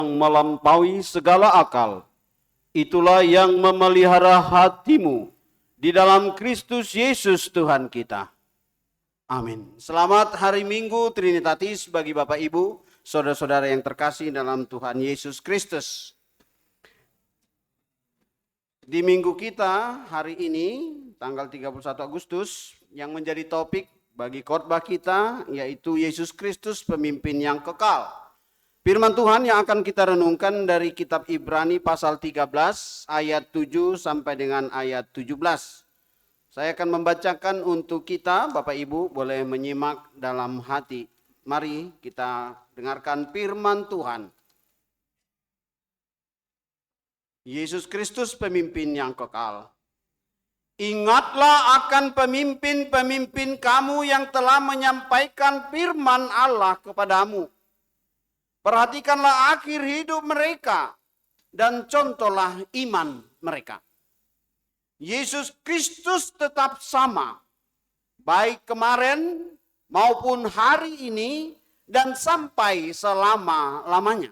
melampaui segala akal. Itulah yang memelihara hatimu di dalam Kristus Yesus Tuhan kita. Amin. Selamat hari Minggu Trinitatis bagi Bapak Ibu, saudara-saudara yang terkasih dalam Tuhan Yesus Kristus. Di minggu kita hari ini, tanggal 31 Agustus, yang menjadi topik bagi khotbah kita yaitu Yesus Kristus pemimpin yang kekal. Firman Tuhan yang akan kita renungkan dari kitab Ibrani pasal 13 ayat 7 sampai dengan ayat 17. Saya akan membacakan untuk kita, Bapak Ibu boleh menyimak dalam hati. Mari kita dengarkan firman Tuhan. Yesus Kristus pemimpin yang kekal. Ingatlah akan pemimpin-pemimpin kamu yang telah menyampaikan firman Allah kepadamu. Perhatikanlah akhir hidup mereka dan contohlah iman mereka. Yesus Kristus tetap sama, baik kemarin maupun hari ini dan sampai selama-lamanya.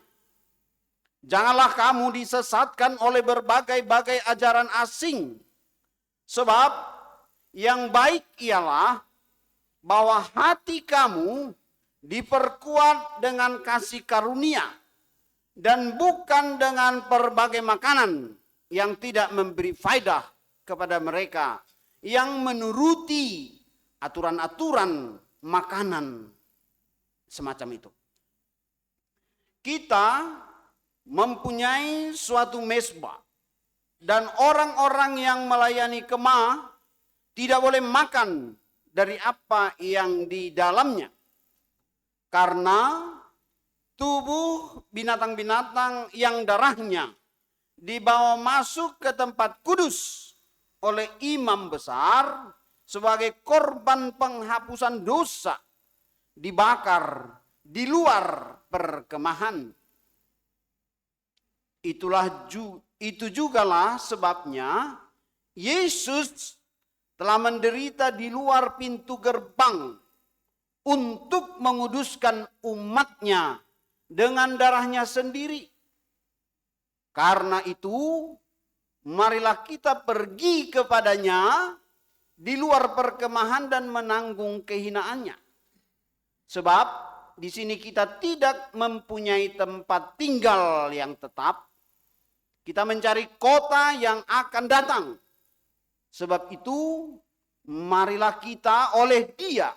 Janganlah kamu disesatkan oleh berbagai-bagai ajaran asing, sebab yang baik ialah bahwa hati kamu diperkuat dengan kasih karunia dan bukan dengan berbagai makanan yang tidak memberi faedah kepada mereka yang menuruti aturan-aturan makanan semacam itu. Kita mempunyai suatu mezbah dan orang-orang yang melayani kemah tidak boleh makan dari apa yang di dalamnya. Karena tubuh binatang-binatang yang darahnya dibawa masuk ke tempat kudus oleh imam besar sebagai korban penghapusan dosa dibakar di luar perkemahan. Itu jugalah sebabnya Yesus telah menderita di luar pintu gerbang untuk menguduskan umatnya dengan darahnya sendiri. Karena itu, marilah kita pergi kepadanya di luar perkemahan dan menanggung kehinaannya. Sebab di sini kita tidak mempunyai tempat tinggal yang tetap. Kita mencari kota yang akan datang. Sebab itu, marilah kita oleh Dia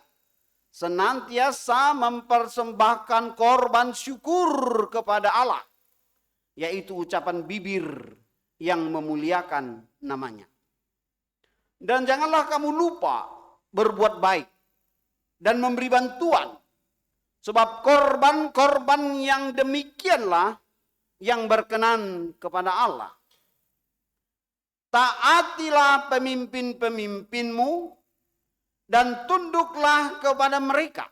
senantiasa mempersembahkan korban syukur kepada Allah, yaitu ucapan bibir yang memuliakan namanya. Dan janganlah kamu lupa berbuat baik dan memberi bantuan, sebab korban-korban yang demikianlah yang berkenan kepada Allah. Taatilah pemimpin-pemimpinmu dan tunduklah kepada mereka.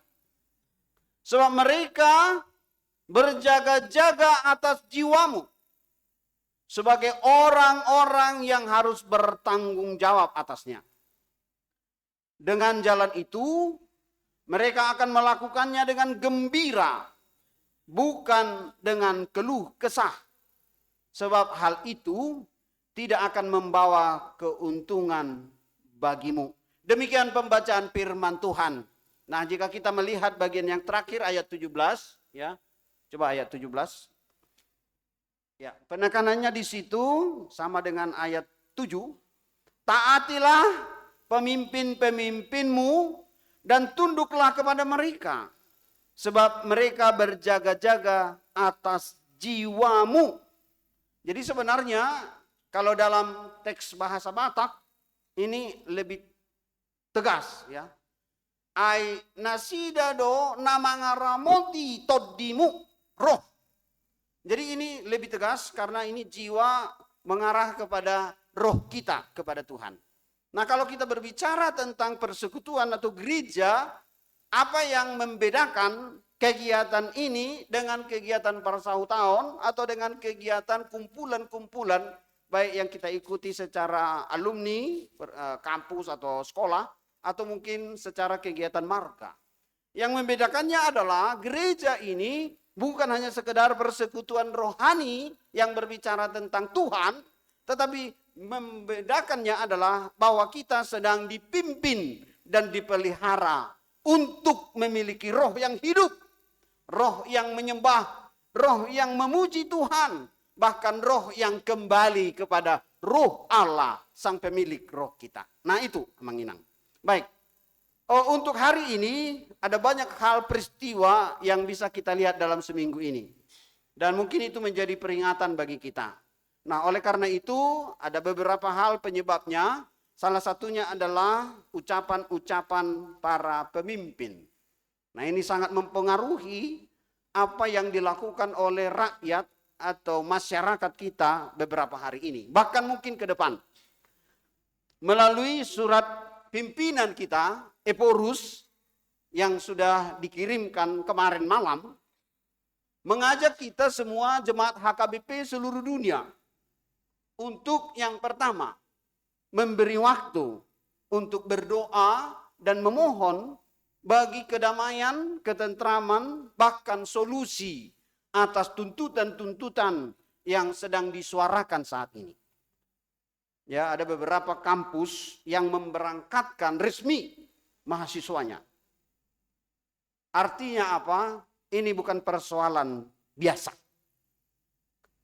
Sebab mereka berjaga-jaga atas jiwamu sebagai orang-orang yang harus bertanggung jawab atasnya. Dengan jalan itu, mereka akan melakukannya dengan gembira, bukan dengan keluh kesah. Sebab hal itu tidak akan membawa keuntungan bagimu. Demikian pembacaan firman Tuhan. Nah, jika kita melihat bagian yang terakhir ayat 17, ya. Coba ayat 17. Ya, penekanannya di situ sama dengan ayat 7. Taatilah pemimpin-pemimpinmu dan tunduklah kepada mereka, sebab mereka berjaga-jaga atas jiwamu. Jadi sebenarnya kalau dalam teks bahasa Batak ini lebih tegas, ya. Ai nasidado namangaramonti todimu roh. Jadi ini lebih tegas karena ini jiwa mengarah kepada roh kita, kepada Tuhan. Nah, kalau kita berbicara tentang persekutuan atau gereja, apa yang membedakan kegiatan ini dengan kegiatan persautaan atau dengan kegiatan kumpulan-kumpulan baik yang kita ikuti secara alumni, kampus atau sekolah, atau mungkin secara kegiatan marga. Yang membedakannya adalah gereja ini bukan hanya sekedar persekutuan rohani yang berbicara tentang Tuhan, tetapi membedakannya adalah bahwa kita sedang dipimpin dan dipelihara untuk memiliki roh yang hidup, roh yang menyembah, roh yang memuji Tuhan, bahkan roh yang kembali kepada roh Allah, sang pemilik roh kita. Nah itu menginang. Baik, untuk hari ini ada banyak hal peristiwa yang bisa kita lihat dalam seminggu ini. Dan mungkin itu menjadi peringatan bagi kita. Nah oleh karena itu ada beberapa hal penyebabnya. Salah satunya adalah ucapan-ucapan para pemimpin. Nah ini sangat mempengaruhi apa yang dilakukan oleh rakyat atau masyarakat kita beberapa hari ini. Bahkan mungkin ke depan. Melalui surat pimpinan kita, Eporus, yang sudah dikirimkan kemarin malam, mengajak kita semua jemaat HKBP seluruh dunia untuk yang pertama, memberi waktu untuk berdoa dan memohon bagi kedamaian, ketentraman, bahkan solusi atas tuntutan-tuntutan yang sedang disuarakan saat ini. Ya, ada beberapa kampus yang memberangkatkan resmi mahasiswanya. Artinya apa? Ini bukan persoalan biasa.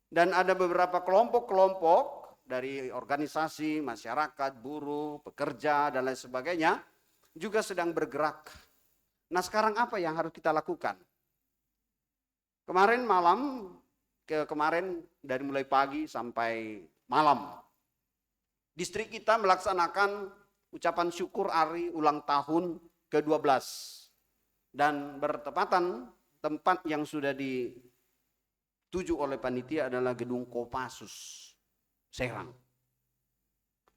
Dan ada beberapa kelompok-kelompok dari organisasi, masyarakat, buruh, pekerja, dan lain sebagainya juga sedang bergerak. Nah sekarang apa yang harus kita lakukan? Kemarin malam, kemarin dari mulai pagi sampai malam, distrik kita melaksanakan ucapan syukur hari ulang tahun ke-12. Dan bertepatan tempat yang sudah dituju oleh panitia adalah gedung Kopassus, Serang.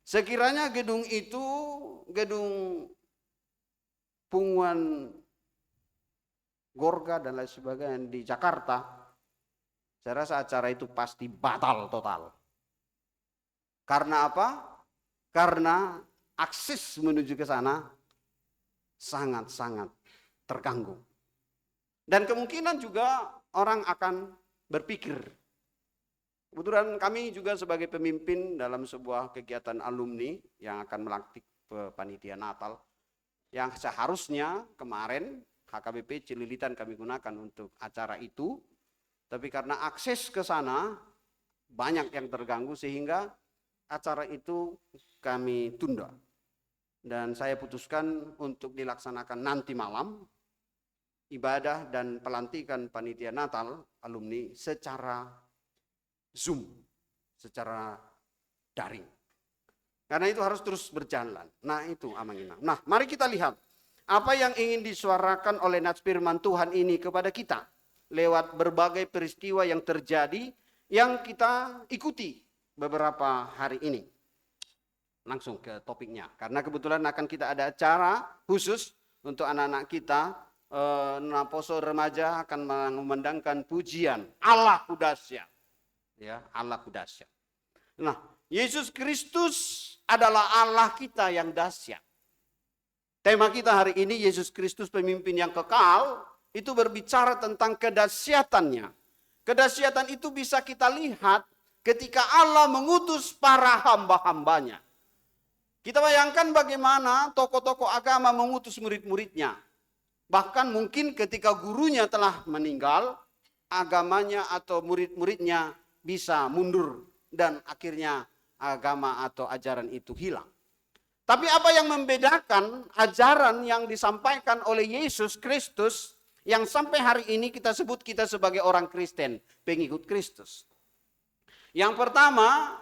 Sekiranya gedung itu, gedung Punguan Gorga dan lain sebagainya di Jakarta, saya rasa acara itu pasti batal total. Karena apa? Karena akses menuju ke sana sangat-sangat terganggu. Dan kemungkinan juga orang akan berpikir. Kebetulan kami juga sebagai pemimpin dalam sebuah kegiatan alumni yang akan melantik panitia Natal, yang seharusnya kemarin HKBP Cililitan kami gunakan untuk acara itu, tapi karena akses ke sana banyak yang terganggu sehingga acara itu kami tunda. Dan saya putuskan untuk dilaksanakan nanti malam, ibadah dan pelantikan panitia Natal alumni secara Zoom, secara daring. Karena itu harus terus berjalan. Nah itu amanginah. Nah mari kita lihat apa yang ingin disuarakan oleh nats firman Tuhan ini kepada kita lewat berbagai peristiwa yang terjadi yang kita ikuti beberapa hari ini. Langsung ke topiknya. Karena kebetulan akan kita ada acara khusus untuk anak-anak kita. Naposo remaja akan mengumandangkan pujian Allah Kudasya. Ya, Allah Kudasya. Nah, Yesus Kristus adalah Allah kita yang dahsyat. Tema kita hari ini, Yesus Kristus pemimpin yang kekal, itu berbicara tentang kedahsyatannya. Kedahsyatan itu bisa kita lihat ketika Allah mengutus para hamba-hambanya. Kita bayangkan bagaimana tokoh-tokoh agama mengutus murid-muridnya. Bahkan mungkin ketika gurunya telah meninggal, agamanya atau murid-muridnya bisa mundur dan akhirnya agama atau ajaran itu hilang. Tapi apa yang membedakan ajaran yang disampaikan oleh Yesus Kristus yang sampai hari ini kita sebut kita sebagai orang Kristen, pengikut Kristus. Yang pertama,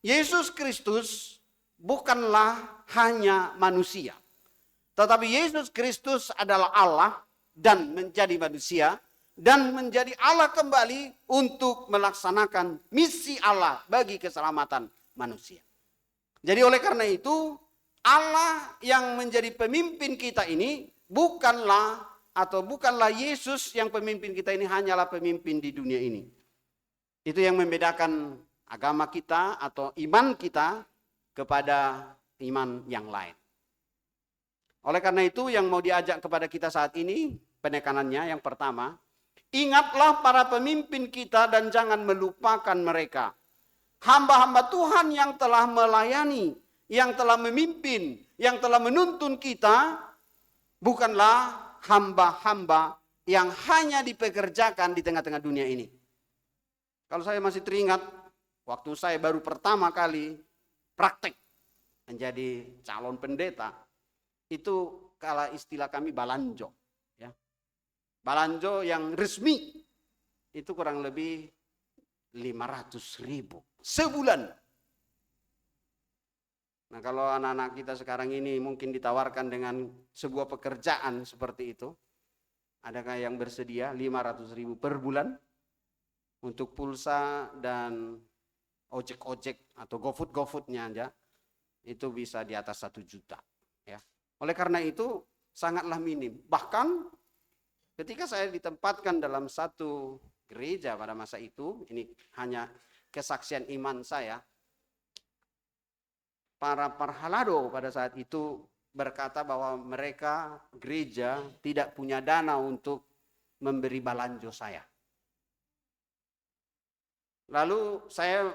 Yesus Kristus bukanlah hanya manusia. Tetapi Yesus Kristus adalah Allah dan menjadi manusia dan menjadi Allah kembali untuk melaksanakan misi Allah bagi keselamatan manusia. Jadi oleh karena itu Allah yang menjadi pemimpin kita ini bukanlah Yesus yang pemimpin kita ini hanyalah pemimpin di dunia ini. Itu yang membedakan agama kita atau iman kita kepada iman yang lain. Oleh karena itu yang mau diajak kepada kita saat ini penekanannya yang pertama, Ingatlah para pemimpin kita dan jangan melupakan mereka. Hamba-hamba Tuhan yang telah melayani, yang telah memimpin, yang telah menuntun kita, bukanlah hamba-hamba yang hanya dipekerjakan di tengah-tengah dunia ini. Kalau saya masih teringat, waktu saya baru pertama kali praktek menjadi calon pendeta, itu kala istilah kami balanjo. Ya. Balanjo yang resmi, itu kurang lebih 500.000 sebulan. Nah, kalau anak-anak kita sekarang ini mungkin ditawarkan dengan sebuah pekerjaan seperti itu, adakah yang bersedia 500.000 per bulan untuk pulsa dan ojek-ojek atau GoFood-GoFoodnya aja, itu bisa di atas 1 juta. Ya. Oleh karena itu sangatlah minim. Bahkan ketika saya ditempatkan dalam satu gereja pada masa itu, ini hanya kesaksian iman saya, para parhalado pada saat itu berkata bahwa mereka gereja tidak punya dana untuk memberi balanjo saya. Lalu saya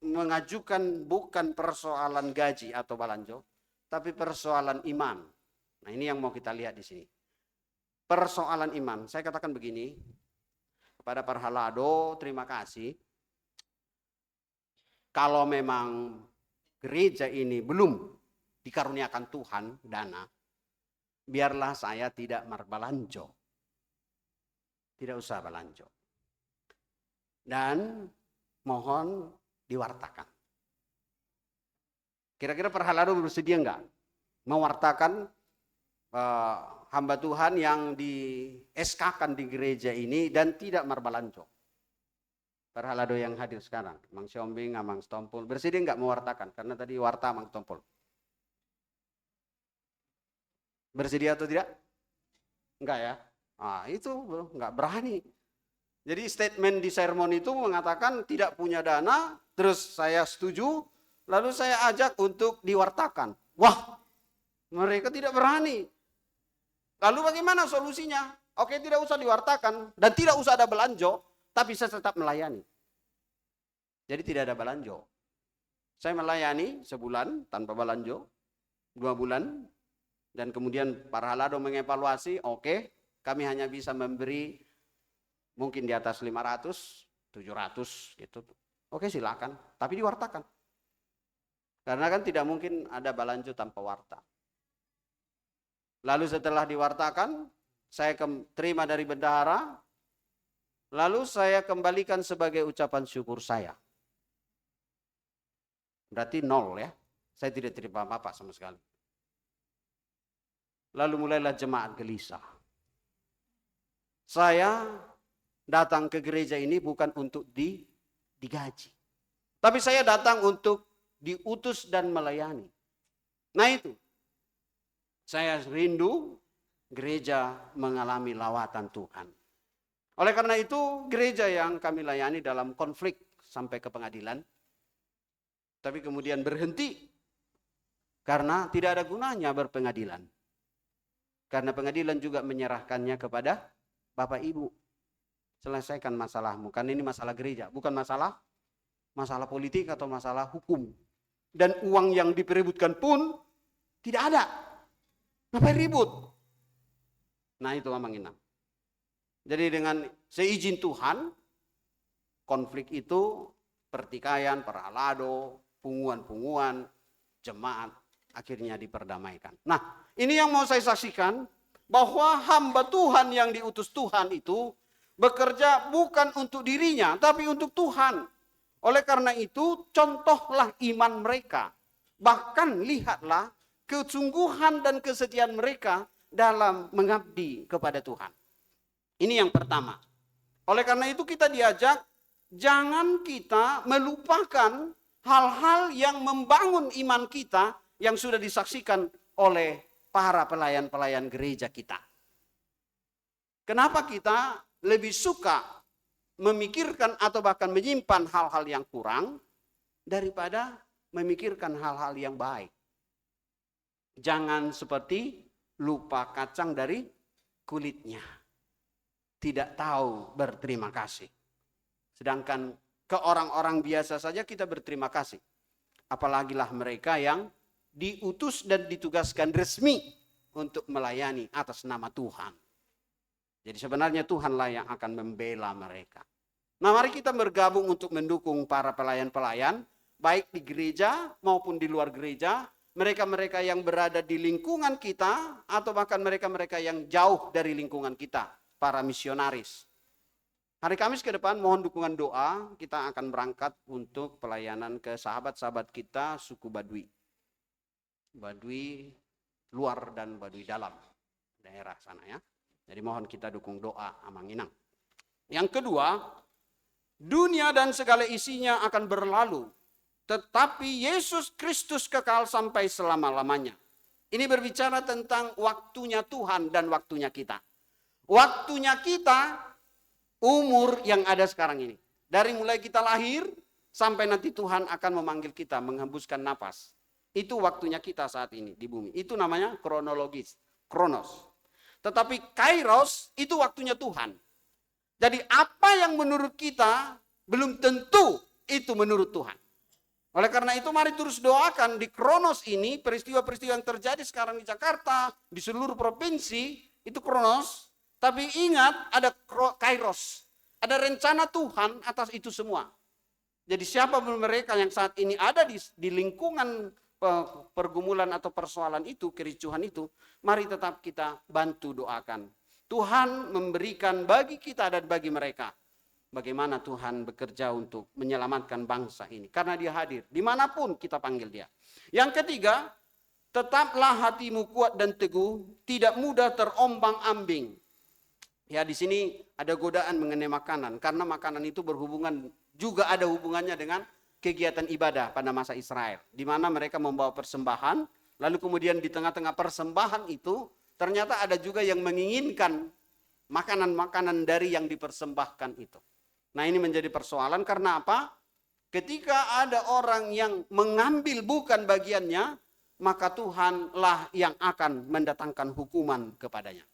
mengajukan bukan persoalan gaji atau balanjo, tapi persoalan iman. Nah, ini yang mau kita lihat di sini. Persoalan iman. Saya katakan begini, kepada parhalado, terima kasih. Kalau memang gereja ini belum dikaruniakan Tuhan dana, biarlah saya tidak berbalanjo. Tidak usah balanjo. Dan mohon diwartakan. Kira-kira parhalado bersedia enggak mewartakan hamba Tuhan yang di SK-kan di gereja ini dan tidak berbalanjo? Parhalado yang hadir sekarang, Mang Siombing, Mang Stompul, bersedia enggak mewartakan? Karena tadi warta Mang Stompul. Bersedia atau tidak? Enggak ya? Ah, itu enggak berani. Jadi statement di sermon itu mengatakan tidak punya dana, terus saya setuju, lalu saya ajak untuk diwartakan. Wah, mereka tidak berani. Lalu bagaimana solusinya? Oke, tidak usah diwartakan dan tidak usah ada belanjo, tapi saya tetap melayani. Jadi tidak ada belanjo. Saya melayani sebulan tanpa belanjo, 2 bulan, dan kemudian parhalado mengevaluasi, oke, kami hanya bisa memberi mungkin di atas 500, 700 gitu. Oke, silakan, tapi diwartakan. Karena kan tidak mungkin ada balanjo tanpa warta. Lalu setelah diwartakan, saya terima dari bendahara, lalu saya kembalikan sebagai ucapan syukur saya. Berarti 0 ya, saya tidak terima apa-apa sama sekali. Lalu mulailah jemaat gelisah. Saya datang ke gereja ini bukan untuk digaji. Tapi saya datang untuk diutus dan melayani. Nah itu, saya rindu gereja mengalami lawatan Tuhan. Oleh karena itu, gereja yang kami layani dalam konflik sampai ke pengadilan, tapi kemudian berhenti karena tidak ada gunanya berpengadilan. Karena pengadilan juga menyerahkannya kepada Bapak Ibu. Selesaikan masalahmu, karena ini masalah gereja, bukan masalah politik atau masalah hukum. Dan uang yang diperebutkan pun tidak ada. Ngapain ribut? Nah itu Mang Inam. Jadi dengan seizin Tuhan, konflik itu, pertikaian, parhalado, punguan-punguan, jemaat, akhirnya diperdamaikan. Nah ini yang mau saya saksikan, bahwa hamba Tuhan yang diutus Tuhan itu bekerja bukan untuk dirinya, tapi untuk Tuhan. Oleh karena itu, contohlah iman mereka. Bahkan lihatlah kesungguhan dan kesetiaan mereka dalam mengabdi kepada Tuhan. Ini yang pertama. Oleh karena itu kita diajak, jangan kita melupakan hal-hal yang membangun iman kita yang sudah disaksikan oleh para pelayan-pelayan gereja kita. Kenapa kita lebih suka memikirkan atau bahkan menyimpan hal-hal yang kurang daripada memikirkan hal-hal yang baik? Jangan seperti lupa kacang dari kulitnya. tidak tahu berterima kasih. Sedangkan ke orang-orang biasa saja kita berterima kasih. Apalagilah mereka yang diutus dan ditugaskan resmi untuk melayani atas nama Tuhan. Jadi sebenarnya Tuhanlah yang akan membela mereka. Nah, mari kita bergabung untuk mendukung para pelayan-pelayan, baik di gereja maupun di luar gereja, mereka-mereka yang berada di lingkungan kita, atau bahkan mereka-mereka yang jauh dari lingkungan kita, para misionaris. Hari Kamis ke depan mohon dukungan doa, kita akan berangkat untuk pelayanan ke sahabat-sahabat kita suku Baduy. Baduy luar dan Baduy dalam, daerah sana ya. Jadi mohon kita dukung doa Amanginang. Yang kedua, dunia dan segala isinya akan berlalu, tetapi Yesus Kristus kekal sampai selama-lamanya. Ini berbicara tentang waktunya Tuhan dan waktunya kita. Waktunya kita, umur yang ada sekarang ini. Dari mulai kita lahir, sampai nanti Tuhan akan memanggil kita, menghembuskan napas. Itu waktunya kita saat ini di bumi. Itu namanya kronologis, kronos. Tetapi kairos itu waktunya Tuhan. Jadi apa yang menurut kita belum tentu itu menurut Tuhan. Oleh karena itu mari terus doakan di kronos ini, peristiwa-peristiwa yang terjadi sekarang di Jakarta, di seluruh provinsi, itu kronos. Tapi ingat ada kairos, ada rencana Tuhan atas itu semua. Jadi siapa mereka yang saat ini ada di lingkungan pergumulan atau persoalan itu, kericuhan itu, mari tetap kita bantu doakan. Tuhan memberikan bagi kita dan bagi mereka. Bagaimana Tuhan bekerja untuk menyelamatkan bangsa ini. Karena dia hadir, dimanapun kita panggil dia. Yang ketiga, tetaplah hatimu kuat dan teguh, tidak mudah terombang-ambing. Ya, di sini ada godaan mengenai makanan. Karena makanan itu berhubungan, juga ada hubungannya dengan kegiatan ibadah pada masa Israel, di mana mereka membawa persembahan, lalu kemudian di tengah-tengah persembahan itu ternyata ada juga yang menginginkan makanan-makanan dari yang dipersembahkan itu. Nah, ini menjadi persoalan karena apa? Ketika ada orang yang mengambil bukan bagiannya, maka Tuhanlah yang akan mendatangkan hukuman kepadanya.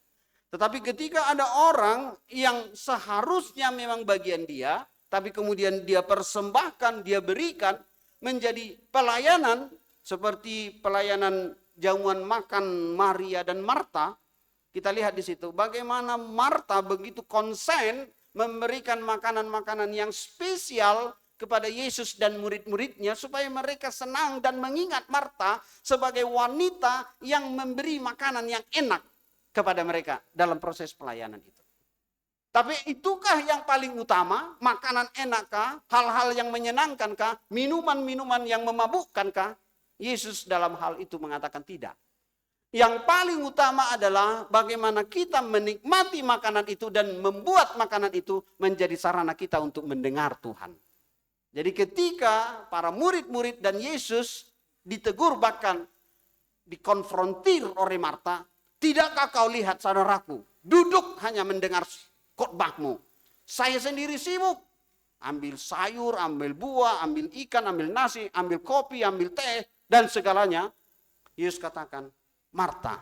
Tetapi ketika ada orang yang seharusnya memang bagian dia, tapi kemudian dia persembahkan, dia berikan menjadi pelayanan seperti pelayanan jamuan makan Maria dan Marta. Kita lihat di situ bagaimana Marta begitu konsen memberikan makanan-makanan yang spesial kepada Yesus dan murid-muridnya supaya mereka senang dan mengingat Marta sebagai wanita yang memberi makanan yang enak kepada mereka dalam proses pelayanan itu. Tapi itukah yang paling utama? Makanan enakkah? Hal-hal yang menyenangkankah? Minuman-minuman yang memabukkankah? Yesus dalam hal itu mengatakan tidak. Yang paling utama adalah bagaimana kita menikmati makanan itu dan membuat makanan itu menjadi sarana kita untuk mendengar Tuhan. Jadi ketika para murid-murid dan Yesus ditegur bahkan dikonfrontir oleh Marta, tidakkah kau lihat saudaraku duduk hanya mendengar khotbahmu. Saya sendiri sibuk. Ambil sayur, ambil buah, ambil ikan, ambil nasi, ambil kopi, ambil teh, dan segalanya. Yesus katakan, Marta,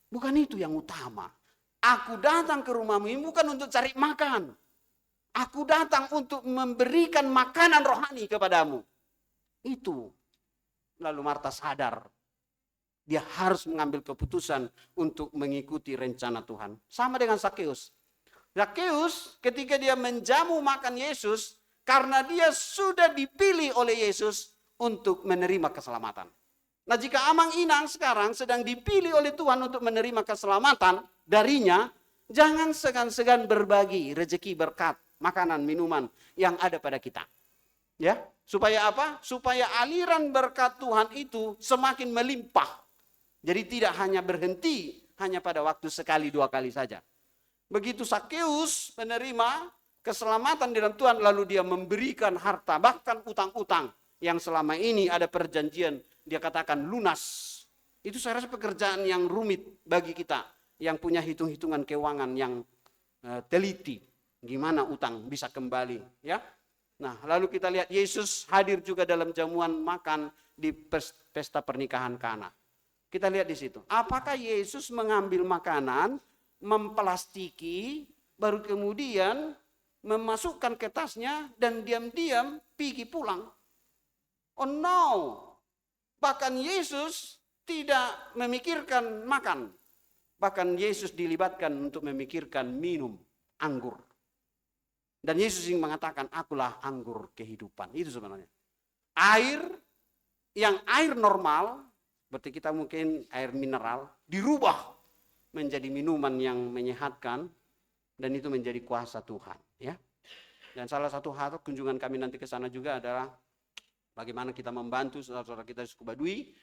bukan itu yang utama. Aku datang ke rumahmu ini bukan untuk cari makan. Aku datang untuk memberikan makanan rohani kepadamu. Itu. Lalu Marta sadar. Dia harus mengambil keputusan untuk mengikuti rencana Tuhan. Sama dengan Sakeus. Zakheus ketika dia menjamu makan Yesus karena dia sudah dipilih oleh Yesus untuk menerima keselamatan. Nah, jika Amang Inang sekarang sedang dipilih oleh Tuhan untuk menerima keselamatan darinya, jangan segan-segan berbagi rezeki berkat, makanan, minuman yang ada pada kita. Ya, supaya apa? Supaya aliran berkat Tuhan itu semakin melimpah. Jadi tidak hanya berhenti hanya pada waktu sekali dua kali saja. Begitu Zakheus menerima keselamatan di dalam Tuhan, lalu dia memberikan harta, bahkan utang-utang yang selama ini ada perjanjian, dia katakan lunas. Itu saya rasa pekerjaan yang rumit bagi kita, yang punya hitung-hitungan keuangan yang teliti. Gimana utang bisa kembali, ya? Nah, lalu kita lihat Yesus hadir juga dalam jamuan makan di pesta pernikahan Kana. Kita lihat di situ. Apakah Yesus mengambil makanan, memplastiki, baru kemudian memasukkan ke tasnya dan diam-diam pergi pulang. Oh no, bahkan Yesus tidak memikirkan makan. Bahkan Yesus dilibatkan untuk memikirkan minum anggur. Dan Yesus yang mengatakan, akulah anggur kehidupan. Itu sebenarnya. Air, yang air normal, seperti kita mungkin air mineral, dirubah menjadi minuman yang menyehatkan. Dan itu menjadi kuasa Tuhan. Ya. Dan salah satu hal kunjungan kami nanti ke sana juga adalah bagaimana kita membantu saudara-saudara kita di suku Baduy,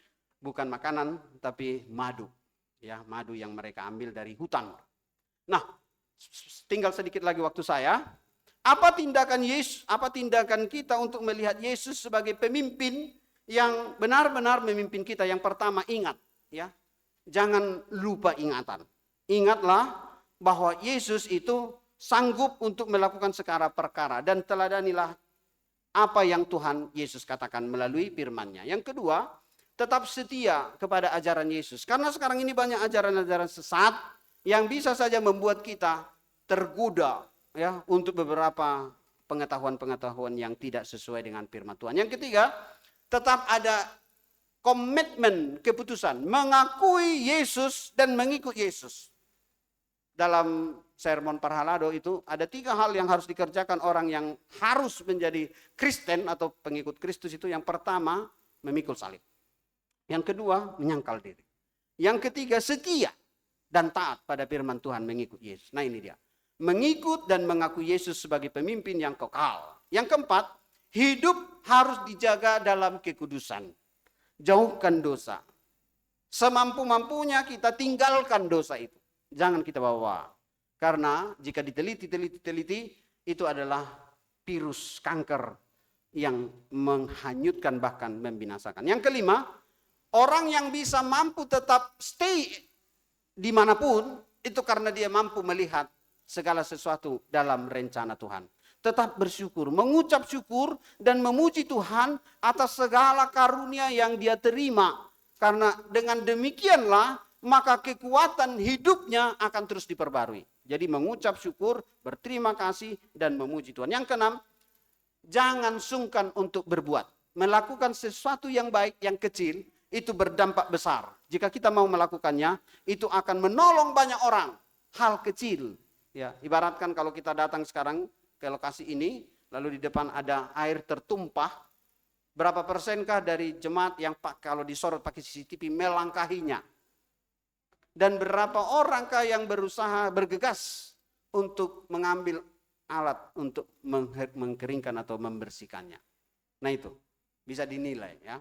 bukan makanan tapi madu. Ya, madu yang mereka ambil dari hutan. Nah, tinggal sedikit lagi waktu saya. Apa tindakan Yesus, apa tindakan kita untuk melihat Yesus sebagai pemimpin yang benar-benar memimpin kita? Yang pertama, ingat, ya. Jangan lupa ingatan. Ingatlah bahwa Yesus itu sanggup untuk melakukan segala perkara dan teladanilah apa yang Tuhan Yesus katakan melalui firman-Nya. Yang kedua, tetap setia kepada ajaran Yesus. Karena sekarang ini banyak ajaran-ajaran sesat yang bisa saja membuat kita tergoda, ya, untuk beberapa pengetahuan-pengetahuan yang tidak sesuai dengan firman Tuhan. Yang ketiga, tetap ada komitmen, keputusan mengakui Yesus dan mengikut Yesus. Dalam sermon Parhalado itu ada 3 hal yang harus dikerjakan orang yang harus menjadi Kristen atau pengikut Kristus itu. Yang pertama, memikul salib. Yang kedua, menyangkal diri. Yang ketiga, setia dan taat pada firman Tuhan, mengikut Yesus. Nah ini dia. Mengikut dan mengaku Yesus sebagai pemimpin yang kekal. Yang keempat, hidup harus dijaga dalam kekudusan. Jauhkan dosa. Semampu-mampunya kita tinggalkan dosa itu. Jangan kita bawa. Karena jika diteliti, itu adalah virus kanker yang menghanyutkan bahkan membinasakan. Yang kelima, orang yang bisa mampu tetap stay dimanapun, itu karena dia mampu melihat segala sesuatu dalam rencana Tuhan. Tetap bersyukur, mengucap syukur dan memuji Tuhan atas segala karunia yang dia terima. Karena dengan demikianlah maka kekuatan hidupnya akan terus diperbarui. Jadi mengucap syukur, berterima kasih dan memuji Tuhan. Yang keenam, jangan sungkan untuk berbuat. Melakukan sesuatu yang baik, yang kecil, itu berdampak besar. Jika kita mau melakukannya, itu akan menolong banyak orang. Hal kecil. Ya, ibaratkan kalau kita datang sekarang ke lokasi ini, lalu di depan ada air tertumpah, berapa persenkah dari jemaat yang kalau disorot pakai CCTV melangkahinya? Dan berapa orangkah yang berusaha bergegas untuk mengambil alat untuk mengkeringkan atau membersihkannya? Nah itu bisa dinilai, ya.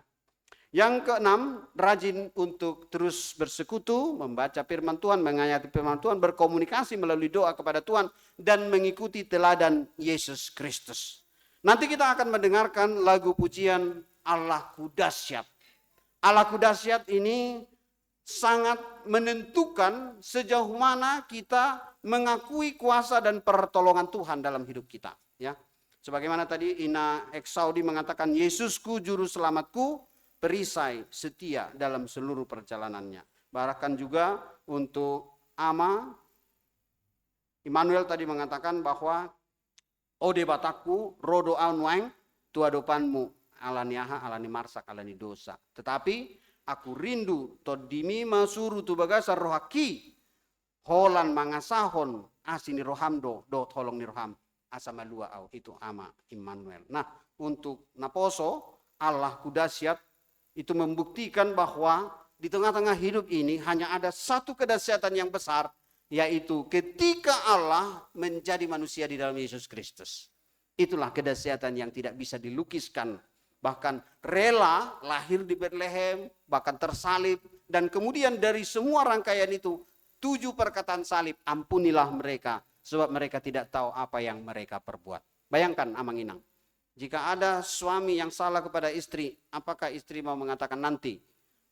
Yang keenam, rajin untuk terus bersekutu, membaca firman Tuhan, menghayati firman Tuhan, berkomunikasi melalui doa kepada Tuhan, dan mengikuti teladan Yesus Kristus. Nanti kita akan mendengarkan lagu pujian Allahku Dahsyat. Allahku Dahsyat ini sangat menentukan sejauh mana kita mengakui kuasa dan pertolongan Tuhan dalam hidup kita. Ya, sebagaimana tadi Ina Eksaudi mengatakan, Yesusku juru selamatku, perisai setia dalam seluruh perjalanannya. Bahkan juga untuk Ama, Immanuel tadi mengatakan bahwa Ode bataku, rodo anwang, tuadopanmu, alaniaha, alani marsak, alani dosa. Tetapi aku rindu todimi masuru tu bagasar rohaki, holan mangasahon, asini rohamdo, do tolong ni roham, asamalua au, itu Ama Immanuel. Nah, untuk Naposo, Allahku Dahsyat, itu membuktikan bahwa di tengah-tengah hidup ini hanya ada satu kedahsyatan yang besar, yaitu ketika Allah menjadi manusia di dalam Yesus Kristus. Itulah kedahsyatan yang tidak bisa dilukiskan. Bahkan rela lahir di Bethlehem, bahkan tersalib. Dan kemudian dari semua rangkaian itu, 7 perkataan salib, ampunilah mereka, sebab mereka tidak tahu apa yang mereka perbuat. Bayangkan Amang Inang. Jika ada suami yang salah kepada istri, apakah istri mau mengatakan nanti,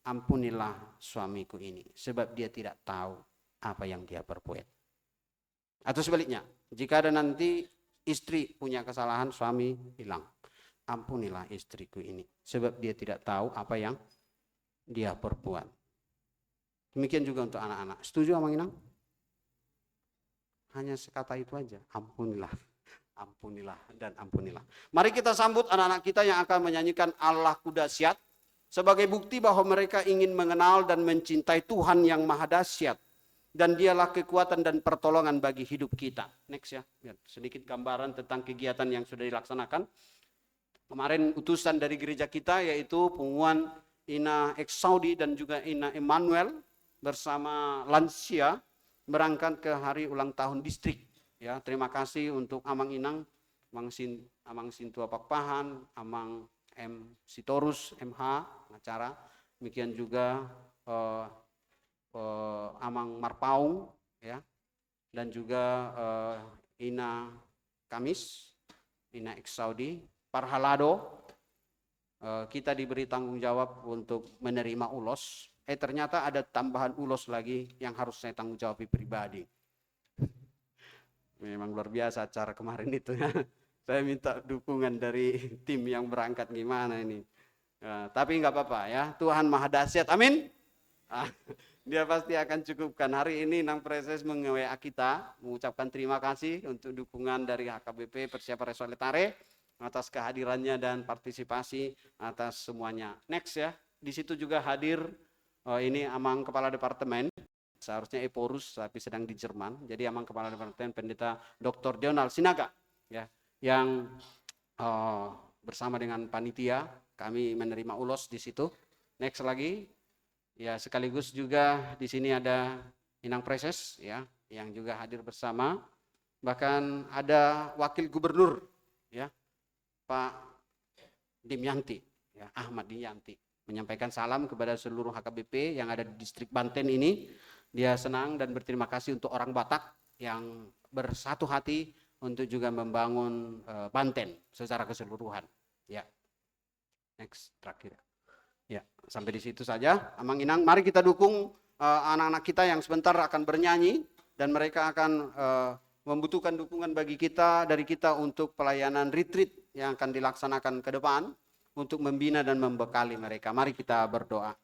ampunilah suamiku ini, sebab dia tidak tahu apa yang dia perbuat. Atau sebaliknya, jika ada nanti istri punya kesalahan, suami bilang, ampunilah istriku ini, sebab dia tidak tahu apa yang dia perbuat. Demikian juga untuk anak-anak. Setuju Amang Inang? Hanya sekata itu aja, ampunilah, ampunilah, dan ampunilah. Mari kita sambut anak-anak kita yang akan menyanyikan Allahku dahsyat sebagai bukti bahwa mereka ingin mengenal dan mencintai Tuhan yang maha dahsyat. Dan dialah kekuatan dan pertolongan bagi hidup kita. Next ya, sedikit gambaran tentang kegiatan yang sudah dilaksanakan. Kemarin utusan dari gereja kita yaitu pengumuman Ina Eksaudi dan juga Ina Emmanuel bersama lansia berangkat ke hari ulang tahun distrik. Ya, terima kasih untuk Amang Inang, Amang Sintua Pakpahan, Amang M Sitorus MH acara, demikian juga Amang Marpaung, ya, dan juga Ina Kamis, Ina Eksaudi, Parhalado. Kita diberi tanggung jawab untuk menerima ulos. Ternyata ada tambahan ulos lagi yang harus saya tanggung jawab pribadi. Memang luar biasa acara kemarin itu ya. Saya minta dukungan dari tim yang berangkat gimana ini. Tapi nggak apa-apa ya. Tuhan maha dahsyat. Amin. Dia pasti akan cukupkan. Hari ini Nang Preses menge-WA kita mengucapkan terima kasih untuk dukungan dari HKBP Persiapan Resoletare atas kehadirannya dan partisipasi atas semuanya. Next ya, di situ juga hadir ini Amang Kepala Departemen, seharusnya Eporus tapi sedang di Jerman. Jadi Amang Kepala Departemen Pendeta Dr. Donald Sinaga ya, yang bersama dengan panitia kami menerima ulos di situ. Next lagi. Ya, sekaligus juga di sini ada Inang Preses ya, yang juga hadir bersama. Bahkan ada Wakil Gubernur ya, Pak Dimyanti ya, Ahmad Dimyanti, menyampaikan salam kepada seluruh HKBP yang ada di distrik Banten ini. Dia senang dan berterima kasih untuk orang Batak yang bersatu hati untuk juga membangun Banten secara keseluruhan. Ya. Next terakhir. Ya, sampai di situ saja. Amang Inang, mari kita dukung anak-anak kita yang sebentar akan bernyanyi dan mereka akan membutuhkan dukungan bagi kita dari kita untuk pelayanan retreat yang akan dilaksanakan ke depan untuk membina dan membekali mereka. Mari kita berdoa.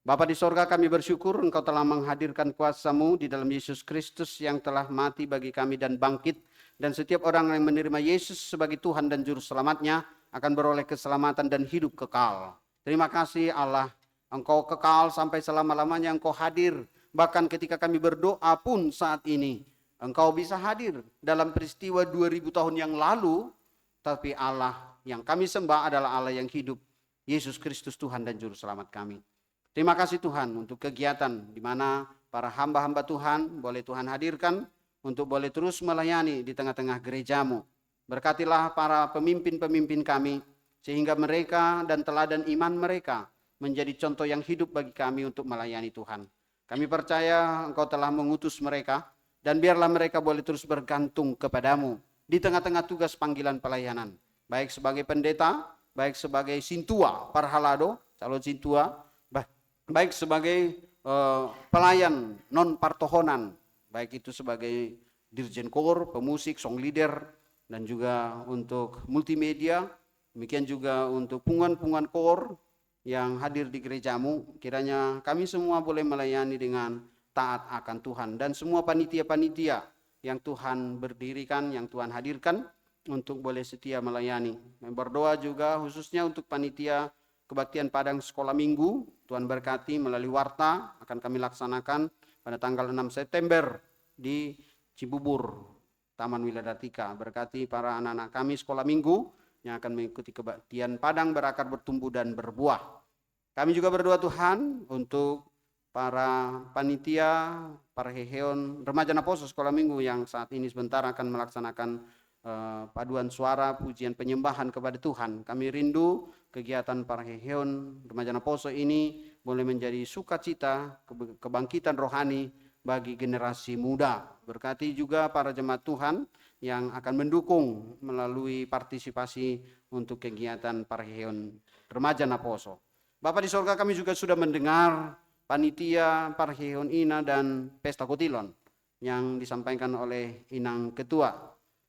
Bapa di sorga, kami bersyukur Engkau telah menghadirkan kuasa-Mu di dalam Yesus Kristus yang telah mati bagi kami dan bangkit, dan setiap orang yang menerima Yesus sebagai Tuhan dan Juru Selamatnya akan beroleh keselamatan dan hidup kekal. Terima kasih Allah, Engkau kekal sampai selama-lamanya, Engkau hadir. Bahkan ketika kami berdoa pun saat ini, Engkau bisa hadir dalam peristiwa 2000 tahun yang lalu. Tapi Allah yang kami sembah adalah Allah yang hidup, Yesus Kristus Tuhan dan Juru Selamat kami. Terima kasih Tuhan untuk kegiatan di mana para hamba-hamba Tuhan boleh Tuhan hadirkan untuk boleh terus melayani di tengah-tengah gereja-Mu. Berkatilah para pemimpin-pemimpin kami, sehingga mereka dan teladan iman mereka menjadi contoh yang hidup bagi kami untuk melayani Tuhan. Kami percaya Engkau telah mengutus mereka, dan biarlah mereka boleh terus bergantung kepadamu di tengah-tengah tugas panggilan pelayanan. Baik sebagai pendeta, baik sebagai sintua, parhalado, calon sintua, baik sebagai pelayan non-partohonan, baik itu sebagai dirjen kor, pemusik, song leader, dan juga untuk multimedia. Demikian juga untuk punguan-punguan kor yang hadir di gereja-Mu. Kiranya kami semua boleh melayani dengan taat akan Tuhan. Dan semua panitia-panitia yang Tuhan berdirikan, yang Tuhan hadirkan untuk boleh setia melayani. Berdoa juga khususnya untuk panitia kebaktian Padang Sekolah Minggu. Tuhan berkati melalui warta akan kami laksanakan pada tanggal 6 September di Cibubur, Taman Wiladatika. Berkati para anak-anak kami sekolah minggu yang akan mengikuti kebaktian Padang berakar, bertumbuh, dan berbuah. Kami juga berdoa Tuhan untuk para panitia, para heheon remaja Naposo sekolah minggu yang saat ini sebentar akan melaksanakan paduan suara pujian penyembahan kepada Tuhan. Kami rindu kegiatan para heheon remaja Naposo ini boleh menjadi sukacita, kebangkitan rohani bagi generasi muda. Berkati juga para jemaat Tuhan yang akan mendukung melalui partisipasi untuk kegiatan Parheon Remaja Naposo. Bapak di sorga, kami juga sudah mendengar panitia Parheon Ina dan Pesta Kotilon yang disampaikan oleh Inang Ketua.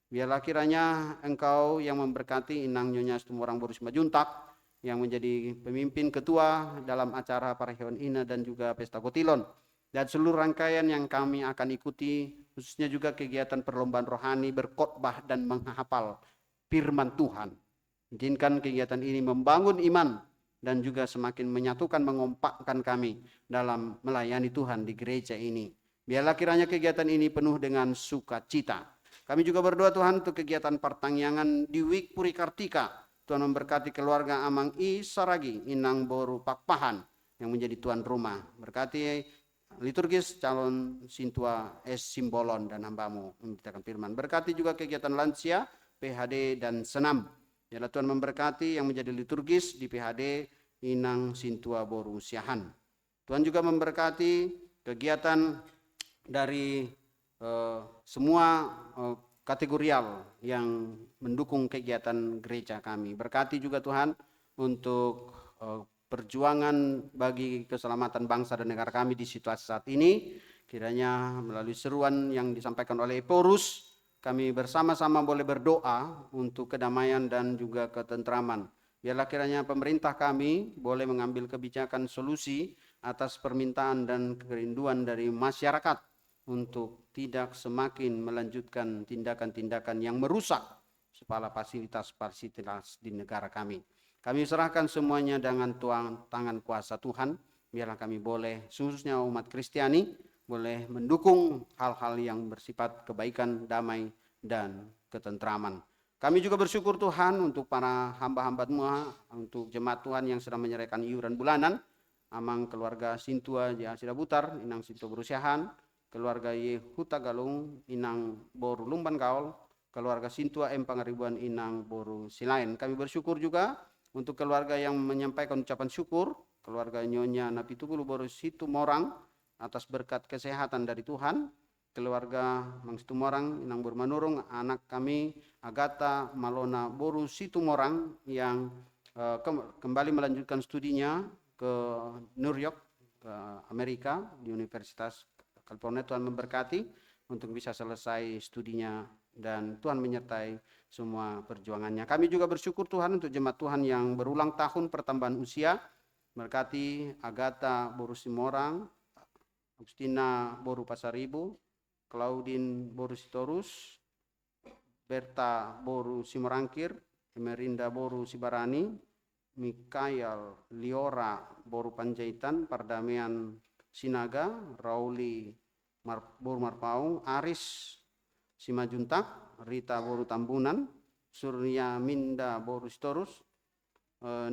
Biarlah kiranya Engkau yang memberkati Inang Nyonya Setumorang Borus Majuntak yang menjadi pemimpin ketua dalam acara Parheon Ina dan juga Pesta Kotilon. dan seluruh rangkaian yang kami akan ikuti, khususnya juga kegiatan perlombaan rohani, berkhotbah dan menghafal firman Tuhan. Izinkan kegiatan ini membangun iman dan juga semakin menyatukan, mengompakkan kami dalam melayani Tuhan di gereja ini. Biarlah kiranya kegiatan ini penuh dengan sukacita. Kami juga berdoa Tuhan untuk kegiatan pertangyangan di Wik Puri Kartika. Tuhan memberkati keluarga Amang I Saragi, Inang Boru Pakpahan yang menjadi tuan rumah. Berkati liturgis calon Sintua S. Simbolon dan hambamu memberitakan firman. Berkati juga kegiatan lansia, PHD dan senam. Biarlah Tuhan memberkati yang menjadi liturgis di PHD Inang Sintua Boru Siahan. Tuhan juga memberkati kegiatan dari semua kategorial yang mendukung kegiatan gereja kami. Berkati juga Tuhan untuk perjuangan bagi keselamatan bangsa dan negara kami di situasi saat ini. Kiranya melalui seruan yang disampaikan oleh Eporus, kami bersama-sama boleh berdoa untuk kedamaian dan juga ketentraman. Biarlah kiranya pemerintah kami boleh mengambil kebijakan solusi atas permintaan dan kerinduan dari masyarakat untuk tidak semakin melanjutkan tindakan-tindakan yang merusak kepala fasilitas-fasilitas di negara kami. Kami serahkan semuanya dengan tangan kuasa Tuhan. Biarlah kami boleh, khususnya umat Kristiani, boleh mendukung hal-hal yang bersifat kebaikan, damai, dan ketentraman. Kami juga bersyukur Tuhan untuk para hamba-hamba Tuhan, untuk jemaat Tuhan yang sedang menyerahkan iuran bulanan. Amang keluarga Sintua Jasida Butar, Inang Sintua Berusiahan, keluarga Yehuta Galung, Inang Boru Lumban Gaul, keluarga Sintua M. Pangaribuan, Inang Boru Silain. Kami bersyukur juga untuk keluarga yang menyampaikan ucapan syukur, keluarga Nyonya Napi Tukulu Boru Situ Morang atas berkat kesehatan dari Tuhan, keluarga Mang Situ Morang, Inang Boru Manurung, anak kami Agatha Malona Boru Situ Morang yang kembali melanjutkan studinya ke New York, ke Amerika, di Universitas California. Tuhan memberkati untuk bisa selesai studinya dan Tuhan menyertai semua perjuangannya. Kami juga bersyukur Tuhan untuk jemaat Tuhan yang berulang tahun pertambahan usia. Berkati Agatha Boru Simorang, Agustina Boru Pasaribu, Claudine Boru Sitorus, Berta Boru Simorangkir, Emerinda Boru Sibarani, Mikael Liora Boru Panjaitan, Pardamian Sinaga, Rauli Boru Marpaung, Aris Simajuntak, Rita Boru Tambunan, Surya Minda Boru Sitorus,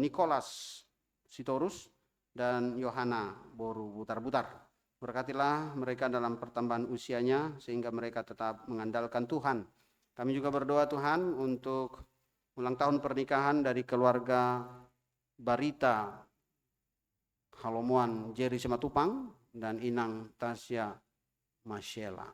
Nicholas Sitorus, dan Yohana Boru Butar-Butar. Berkatilah mereka dalam pertambahan usianya sehingga mereka tetap mengandalkan Tuhan. Kami juga berdoa Tuhan untuk ulang tahun pernikahan dari keluarga Barita Halomuan Jerry Simatupang dan Inang Tasya Masyela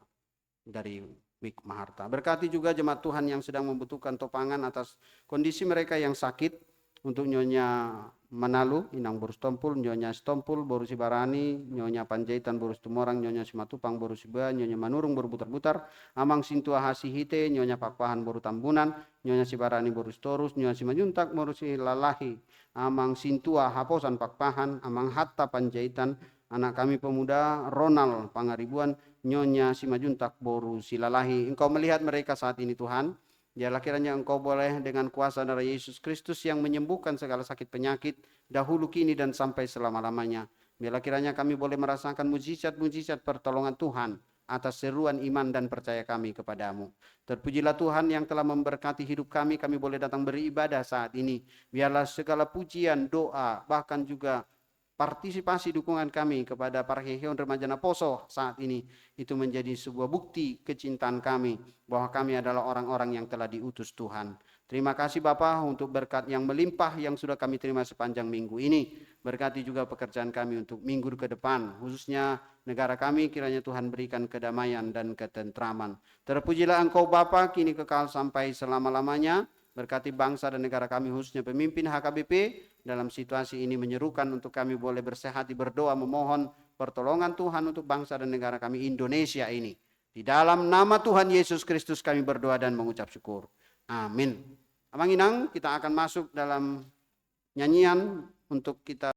dari Wik Maharta. Berkati juga jemaat Tuhan yang sedang membutuhkan topangan atas kondisi mereka yang sakit, untuk Nyonya Manalu, Inang Boru Stompul, Nyonya Stompul, Boru Sibarani, Nyonya Panjaitan, Boru Situmorang, Nyonya Simatupang, Boru Siba, Nyonya Manurung, Boru Butar-Butar, Amang Sintua Hasihite, Nyonya Pakpahan, Boru Tambunan, Nyonya Sibarani, Boru Storus, Nyonya Simajuntak, Boru Silalahi, Amang Sintua Haposan Pakpahan, Amang Hatta Panjaitan, anak kami pemuda Ronald Pangaribuan, Nyonya Simajuntak, Boru Silalahi. Engkau melihat mereka saat ini Tuhan. Biarlah kiranya Engkau boleh dengan kuasa darah Yesus Kristus yang menyembuhkan segala sakit penyakit dahulu, kini, dan sampai selama-lamanya. Biarlah kiranya kami boleh merasakan mujizat-mujizat pertolongan Tuhan atas seruan iman dan percaya kami kepadamu. Terpujilah Tuhan yang telah memberkati hidup kami boleh datang beribadah saat ini. Biarlah segala pujian, doa, bahkan juga partisipasi dukungan kami kepada para Heheon Remajana Poso saat ini itu menjadi sebuah bukti kecintaan kami bahwa kami adalah orang-orang yang telah diutus Tuhan. Terima kasih Bapa untuk berkat yang melimpah yang sudah kami terima sepanjang minggu ini. Berkati juga pekerjaan kami untuk minggu ke depan, khususnya negara kami, kiranya Tuhan berikan kedamaian dan ketentraman. Terpujilah Engkau Bapa kini kekal sampai selama-lamanya. Berkati bangsa dan negara kami, khususnya pemimpin HKBP, dalam situasi ini menyerukan untuk kami boleh bersehati, berdoa, memohon pertolongan Tuhan untuk bangsa dan negara kami Indonesia ini. Di dalam nama Tuhan Yesus Kristus kami berdoa dan mengucap syukur. Amin. Abang Inang, kita akan masuk dalam nyanyian untuk kita